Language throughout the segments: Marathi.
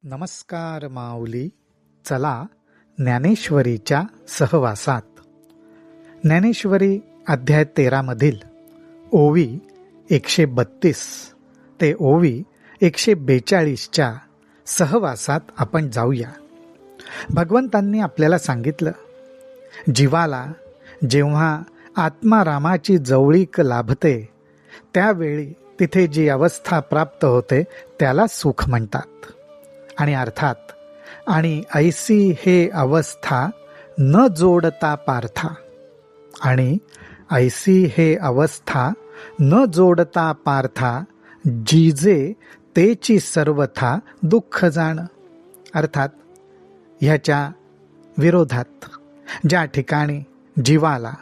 नमस्कार माऊली. चला ज्ञानेश्वरीच्या सहवासात. ज्ञानेश्वरी अध्याय 13 मधील ओवी 132 ते ओवी 142च्या सहवासात आपण जाऊया. भगवंतांनी आपल्याला सांगितलं, जीवाला जेव्हा आत्मारामाची जवळीक लाभते त्यावेळी तिथे जी अवस्था प्राप्त होते त्याला सुख म्हणतात. आणि अर्थात आणि ऐसी हे अवस्था न जोडता पार्था, आणि ऐसी हे अवस्था न जोडता पार्था, जिजे तेची सर्वथा दुःख जाण. अर्थात ह्याच्या विरोधात ज्या ठिकाणी जीवाला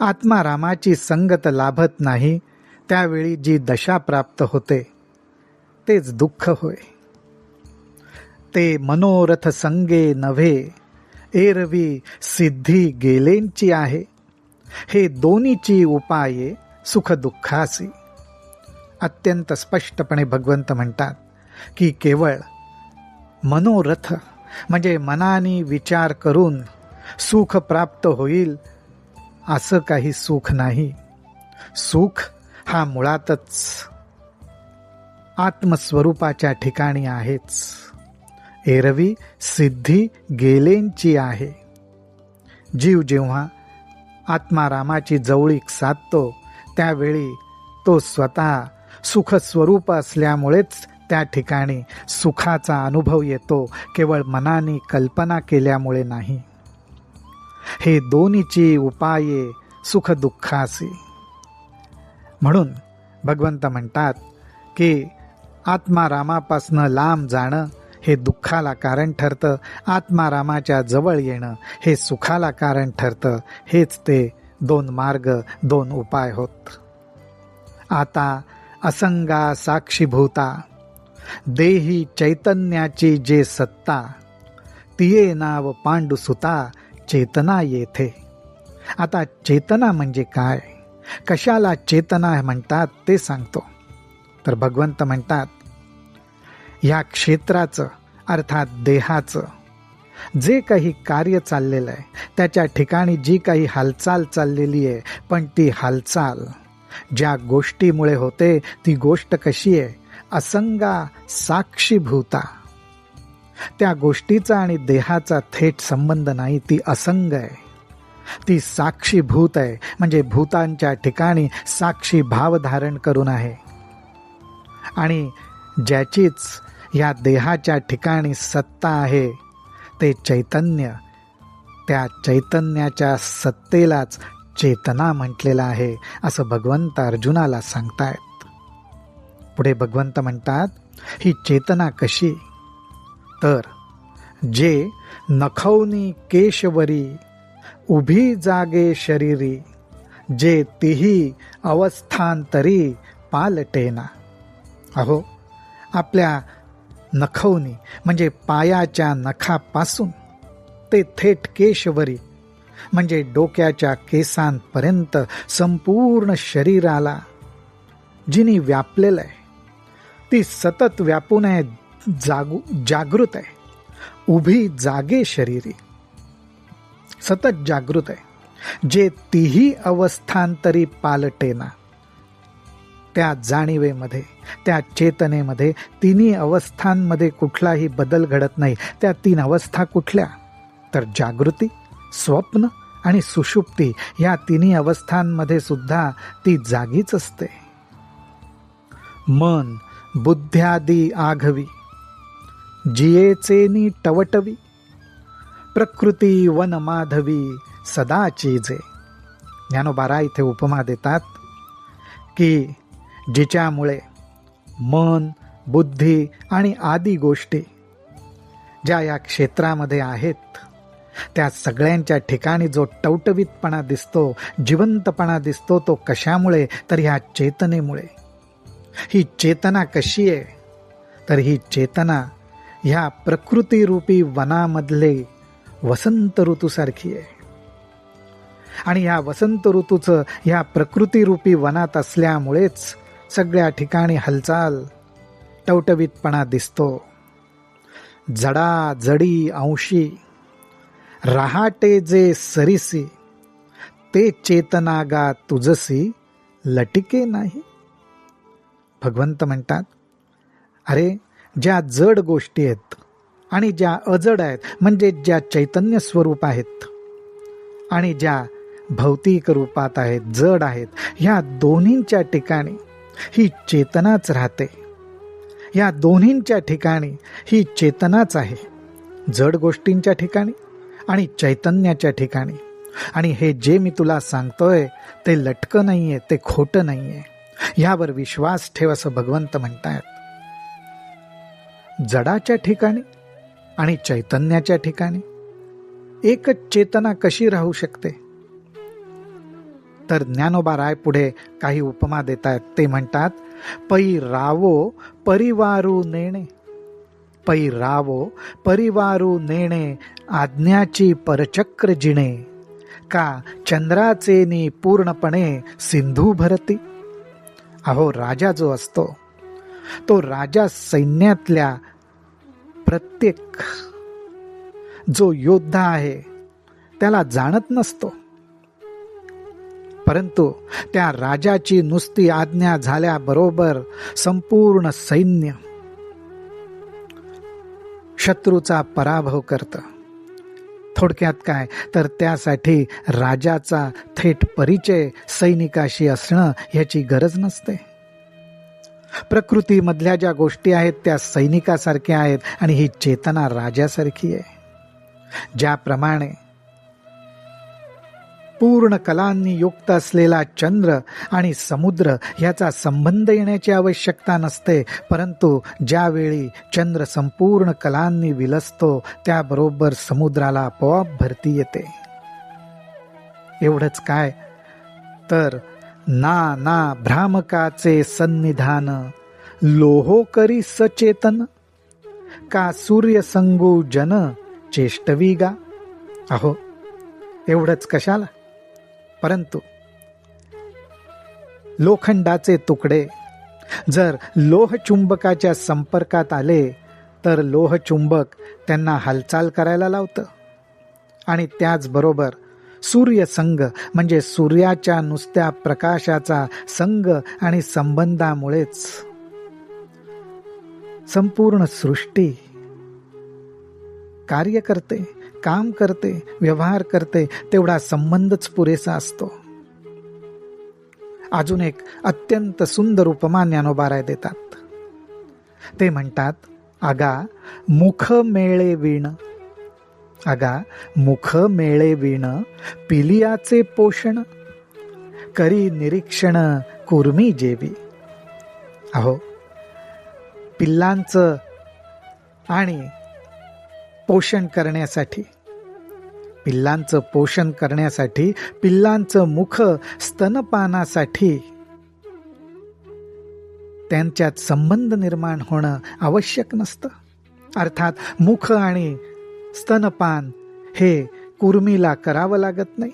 आत्मारामाची संगत लाभत नाही त्यावेळी जी दशा प्राप्त होते तेच दुःख होय. ते मनोरथ संगे नव्हे, एरवी सिद्धी गेलेंची आहे. हे दोन्हीची उपाये सुख दुःखासी. अत्यंत स्पष्टपणे भगवंत म्हणतात की केवळ मनोरथ म्हणजे मनाने विचार करून सुख प्राप्त होईल असं काही सुख नाही. सुख हा मुळातच आत्मस्वरूपाच्या ठिकाणी आहेच. एरवी सिद्धी गेलेंची आहे. जीव जेव्हा आत्मारामाची जवळीक साधतो त्यावेळी तो स्वतः सुखस्वरूप असल्यामुळेच त्या ठिकाणी सुखाचा अनुभव येतो, केवळ मनाने कल्पना केल्यामुळे नाही. हे दोन्हीची उपाये सुख दुःखासी. म्हणून भगवंत म्हणतात की आत्मारामापासनं लांब जाणं हे दुःखाला कारण ठरतं, आत्मारामाच्या जवळ येणं हे सुखाला कारण ठरतं. हेच ते दोन मार्ग, दोन उपाय होत. आता असंगा साक्षीभूता, देही चैतन्याची जे सत्ता, तिये नाव पांडुसुता चेतना येथे. आता चेतना म्हणजे काय, कशाला चेतना म्हणतात ते सांगतो. तर भगवंत म्हणतात, ह्या क्षेत्राचं अर्थात देहाचं जे काही कार्य चाललेलं आहे त्याच्या ठिकाणी जी काही हालचाल चाललेली आहे, पण ती हालचाल ज्या गोष्टीमुळे होते ती गोष्ट कशी आहे, असंगा साक्षीभूता. त्या गोष्टीचा आणि देहाचा थेट संबंध नाही, ती असंग आहे, ती साक्षीभूत आहे. म्हणजे भूतांच्या ठिकाणी साक्षी भाव धारण करून आहे. आणि ज्याचीच या देहाच्या ठिकाणी सत्ता आहे ते चैतन्य, त्या चैतन्याच्या सत्तेलाच चेतना म्हटलेलं आहे असं भगवंत अर्जुनाला सांगतायत. पुढे भगवंत म्हणतात, ही चेतना कशी, तर जे नखौनी केशवरी उभी जागे शरीरी, जे तिही अवस्थांतरी पालटेना. अहो, आपल्या नखवनी म्हणजे पायाच्या नखापासून ते थेट केशवरी म्हणजे डोक्याच्या केसांपर्यंत संपूर्ण शरीराला जिनी व्यापलेलं आहे, ती सतत व्यापून आहे, जागृत आहे. उभी जागे शरीरी, सतत जागृत आहे. जे तिही अवस्थांतरी पालटेना, त्या जाणीवेमध्ये, त्या चेतनेमध्ये तिन्ही अवस्थांमध्ये कुठलाही बदल घडत नाही. त्या तीन अवस्था कुठल्या, तर जागृती, स्वप्न आणि सुषुप्ती. या तिन्ही अवस्थांमध्ये सुद्धा ती जागीच असते. मन बुद्ध्यादी आघवी, जियेचेनी टवटवी, प्रकृती वन माधवी सदाची जे. ज्ञानोबा इथे उपमा देतात की जिच्यामुळे मन, बुद्धी आणि आदी गोष्टी ज्या या क्षेत्रामध्ये आहेत त्या सगळ्यांच्या ठिकाणी जो टवटवीतपणा दिसतो, जिवंतपणा दिसतो, तो कशामुळे, तर ह्या चेतनेमुळे. ही चेतना कशी आहे, तर ही चेतना ह्या प्रकृतीरूपी वनामधले वसंत ऋतूसारखी आहे. आणि ह्या वसंत ऋतूचं ह्या प्रकृतीरूपी वनात असल्यामुळेच सगळ्या ठिकाणी हालचाल, टवटवीतपणा दिसतो. जडा जडी अंशी, रहाटे जे सरीसी, ते चेतनागा तुझसी लटिके नाही. भगवंत म्हणतात, अरे ज्या जड गोष्टी आहेत आणि ज्या अजड आहेत, म्हणजे ज्या चैतन्य स्वरूप आहेत आणि ज्या भौतिक रूपात आहेत, जड आहेत, ह्या दोन्हींच्या ठिकाणी ही चेतनाच राहते. या दोन्हींच्या ठिकाणी ही चेतनाच आहे, जड गोष्टींच्या ठिकाणी आणि चैतन्याच्या ठिकाणी. आणि हे जे मी तुला सांगतोय ते लटकं नाहीये, ते खोटं नाहीये. यावर विश्वास ठेव असं भगवंत म्हणतायत. जडाच्या ठिकाणी आणि चैतन्याच्या ठिकाणी एकच चेतना कशी राहू शकते? तर ज्ञानोबा राय पुढे काही उपमा देत आहेत. ते म्हणतात, पै रावो परिवारू नेणे, पै रावो परिवारू नेणे, आज्ञाची परचक्र जिणे, का चंद्राचे पूर्णपणे सिंधू भरती. अहो, राजा जो असतो तो राजा सैन्यातल्या प्रत्येक जो योद्धा आहे त्याला जाणत नसतो, परंतु त्या राजाची नुसती आज्ञा झाल्याबरोबर संपूर्ण सैन्य शत्रूचा पराभव करतं. थोडक्यात काय, तर त्यासाठी राजाचा थेट परिचय सैनिकाशी असणं ह्याची गरज नसते. प्रकृतीमधल्या ज्या गोष्टी आहेत त्या सैनिकासारख्या आहेत आणि ही चेतना राजासारखी आहे. ज्याप्रमाणे पूर्ण कलांनी युक्त असलेला चंद्र आणि समुद्र ह्याचा संबंध येण्याची आवश्यकता नसते, परंतु ज्यावेळी चंद्र संपूर्ण कलांनी विलसतो त्याबरोबर समुद्राला आपोआप भरती येते. एवढंच काय, तर ना ना भ्रामकाचे सन्निधान, लोहो करी सचेतन, का सूर्य संगू जन चेष्टवीगा. अहो, एवढंच कशाला, परंतु लोखंडाचे तुकडे जर लोहचुंबकाच्या संपर्कात आले तर लोहचुंबक त्यांना हालचाल करायला लावतं. आणि त्याचबरोबर सूर्यसंग म्हणजे सूर्याच्या नुसत्या प्रकाशाचा संग आणि संबंधामुळेच संपूर्ण सृष्टी कार्य करते, काम करते, व्यवहार करते. तेवढा संबंधच पुरेसा असतो. अजून एक अत्यंत सुंदर उपमा ज्ञानोबा राय देतात. ते म्हणतात, अगा मुख मेळे वीण, अगा मुख मेळे वीण, पिलियाचे पोषण, करी निरीक्षण कुर्मी जेवी. अहो, पिल्लांचं आणि पोषण करण्यासाठी, पिल्लांचं पोषण करण्यासाठी पिल्लांचं मुख स्तनपानासाठी त्यांच्यात संबंध निर्माण होणं आवश्यक नसतं. अर्थात मुख आणि स्तनपान हे कुर्मीला करावं लागत नाही,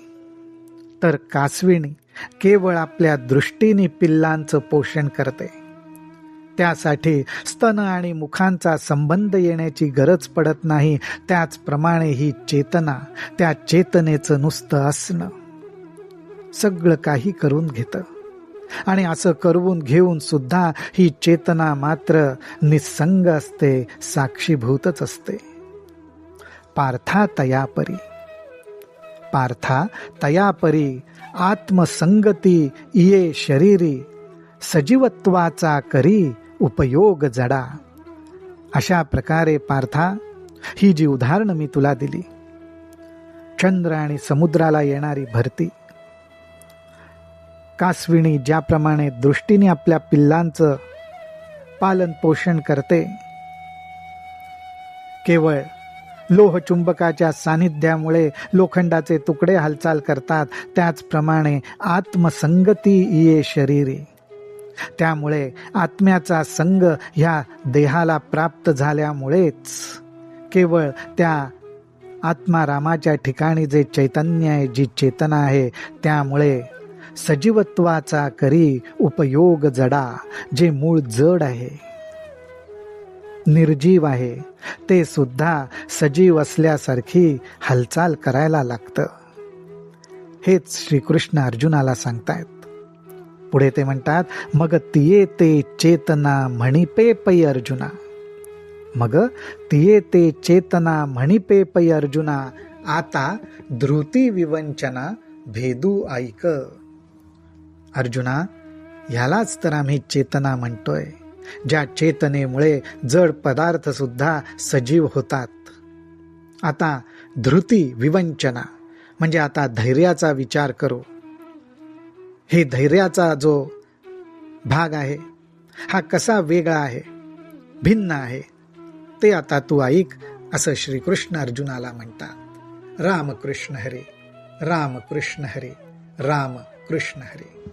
तर कासविणी केवळ आपल्या दृष्टीने पिल्लांचं पोषण करते. त्यासाठी स्तन आणि मुखांचा संबंध येण्याची गरज पडत नाही. त्याचप्रमाणे ही चेतना, त्या चेतनेचं नुसतं असणं सगळं काही करून घेतं. आणि असं करवून घेऊन सुद्धा ही चेतना मात्र निसंग असते, साक्षीभूतच असते. पार्था तयापरी, पार्था तयापरी आत्मसंगती इये शरीरी, सजीवत्वाचा करी उपयोग जडा. अशा प्रकारे पार्था, ही जी उदाहरणं मी तुला दिली, चंद्र आणि समुद्राला येणारी भरती, कासविणी ज्याप्रमाणे दृष्टीने आपल्या पिल्लांचं पालन पोषण करते, केवळ लोहचुंबकाच्या सानिध्यामुळे लोखंडाचे तुकडे हालचाल करतात, त्याचप्रमाणे आत्मसंगती ये शरीरी, त्यामुळे आत्म्याचा संग ह्या देहाला प्राप्त झाल्यामुळेच केवळ त्या आत्मारामाच्या ठिकाणी जे चैतन्य आहे, जी चेतना आहे, त्यामुळे सजीवत्वाचा करी उपयोग जडा, जे मूळ जड आहे निर्जीव आहे ते सुद्धा सजीव असल्यासारखी हालचाल करायला लागतं. हेच श्रीकृष्ण अर्जुनाला सांगतायत. पुढे ते म्हणतात, मग तिये ते चेतना म्हणिपे पै अर्जुना. मग तिये ते चेतना म्हणिपे पै अर्जुना, आता धृती विवंचना भेदू ऐक. अर्जुना, ह्यालाच तर आम्ही चेतना म्हणतोय, ज्या चेतनेमुळे जड पदार्थ सुद्धा सजीव होतात. आता धृती विवंचना म्हणजे आता धैर्याचा विचार करू. हे धैर्याचा जो भाग आहे हा कसा वेगळा आहे, भिन्न आहे, ते आता तू ऐक, असं श्रीकृष्ण अर्जुनाला म्हणतात. रामकृष्ण हरी, रामकृष्ण हरी, रामकृष्ण हरी.